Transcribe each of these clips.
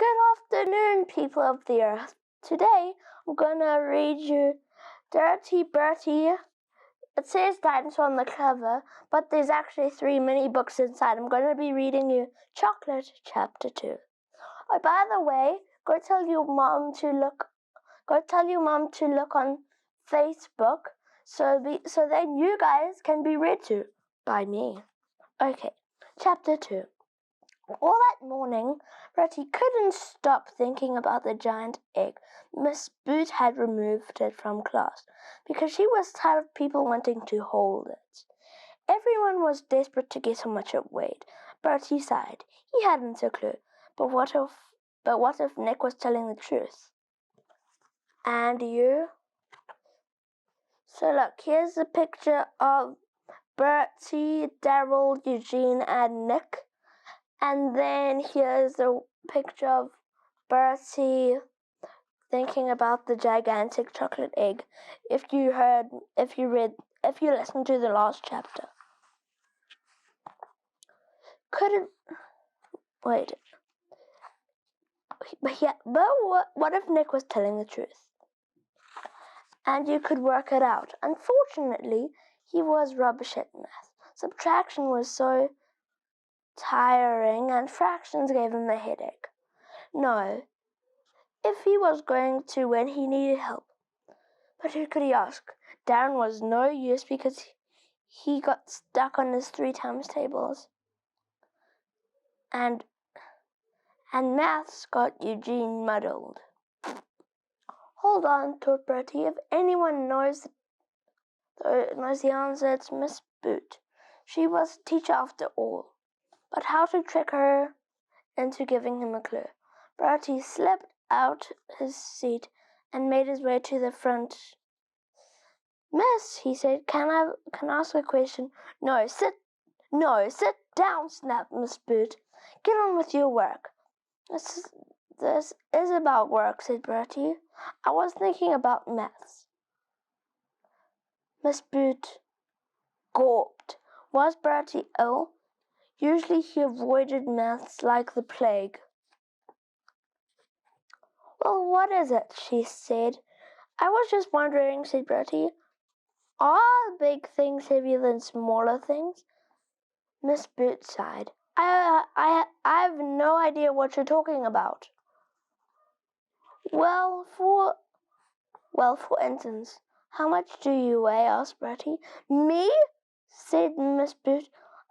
Good afternoon, people of the earth. Today, I'm gonna read you Dirty Bertie. It says dinosaur on the cover, but there's actually 3 mini books inside. I'm gonna be reading you Chocolate Chapter 2. Oh, by the way, go tell your mom to look on Facebook so then you guys can be read to by me. Okay, Chapter 2. All that morning, Bertie couldn't stop thinking about the giant egg Miss Boot had removed it from class, because she was tired of people wanting to hold it. Everyone was desperate to guess how much it weighed. Bertie sighed. He hadn't a clue. But what if Nick was telling the truth? And you? So look, here's a picture of Bertie, Daryl, Eugene, and Nick. And then here's a picture of Bertie thinking about the gigantic chocolate egg. If you listened to the last chapter. But what if Nick was telling the truth? And you could work it out. Unfortunately, he was rubbish at math. Subtraction was so tiring, and fractions gave him a headache. No, if he was going to win, he needed help. But who could he ask? Darren was no use because he got stuck on his 3 times tables. And maths got Eugene muddled. Hold on, thought Bertie. If anyone knows the answer, it's Miss Boot. She was a teacher after all. But how to trick her into giving him a clue? Bertie slipped out his seat and made his way to the front. Miss, he said, can I ask a question? No, sit down, snapped Miss Boot. Get on with your work. This is about work, said Bertie. I was thinking about maths. Miss Boot gawped. Was Bertie ill? Usually he avoided maths like the plague. Well, what is it? She said. I was just wondering, said Bertie. Are big things heavier than smaller things? Miss Boot sighed. I have no idea what you're talking about. Well, for instance, how much do you weigh? Asked Bertie. Me? Said Miss Boot.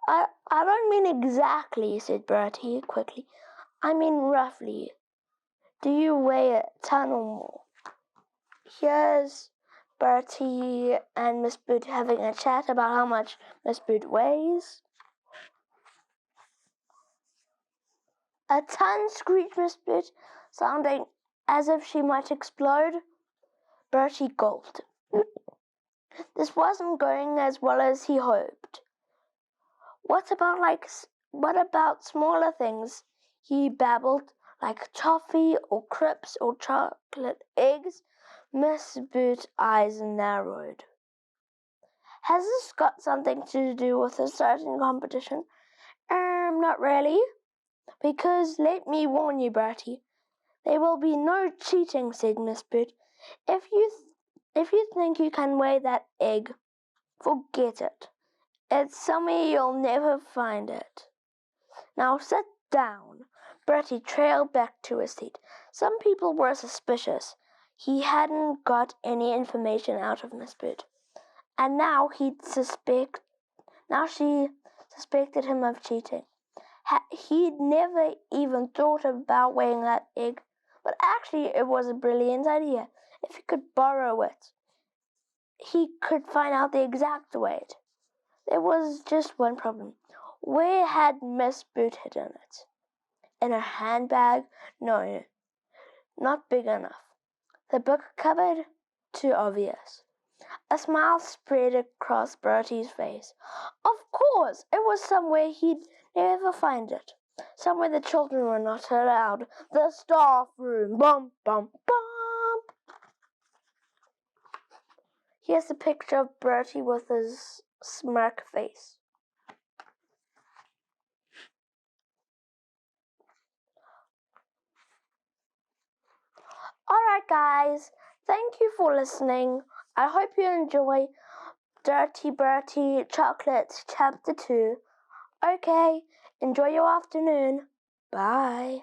I don't mean exactly, said Bertie quickly. I mean roughly. Do you weigh a ton or more? Here's Bertie and Miss Boot having a chat about how much Miss Boot weighs. A ton, screeched Miss Boot, sounding as if she might explode. Bertie gulped. This wasn't going as well as he hoped. What about smaller things? He babbled, like toffee or crisps or chocolate eggs. Miss Boot's eyes narrowed. Has this got something to do with a certain competition? Not really. Because let me warn you, Bertie, there will be no cheating, said Miss Boot. If you think you can weigh that egg, forget it. It's somewhere you'll never find it. Now sit down. Bertie trailed back to his seat. Some people were suspicious. He hadn't got any information out of Miss Boot. And now she suspected him of cheating. He'd never even thought about weighing that egg, but actually it was a brilliant idea. If he could borrow it, he could find out the exact weight. There was just one problem. Where had Miss Boot hidden it? In her handbag? No, not big enough. The book cupboard? Too obvious. A smile spread across Bertie's face. Of course, it was somewhere he'd never find it. Somewhere the children were not allowed. The staff room. Bum, bum, bum. Here's a picture of Bertie with his smirk face. guys, thank you for listening. I hope you enjoy Dirty Bertie Chocolates Chapter 2. Okay, enjoy your afternoon. Bye.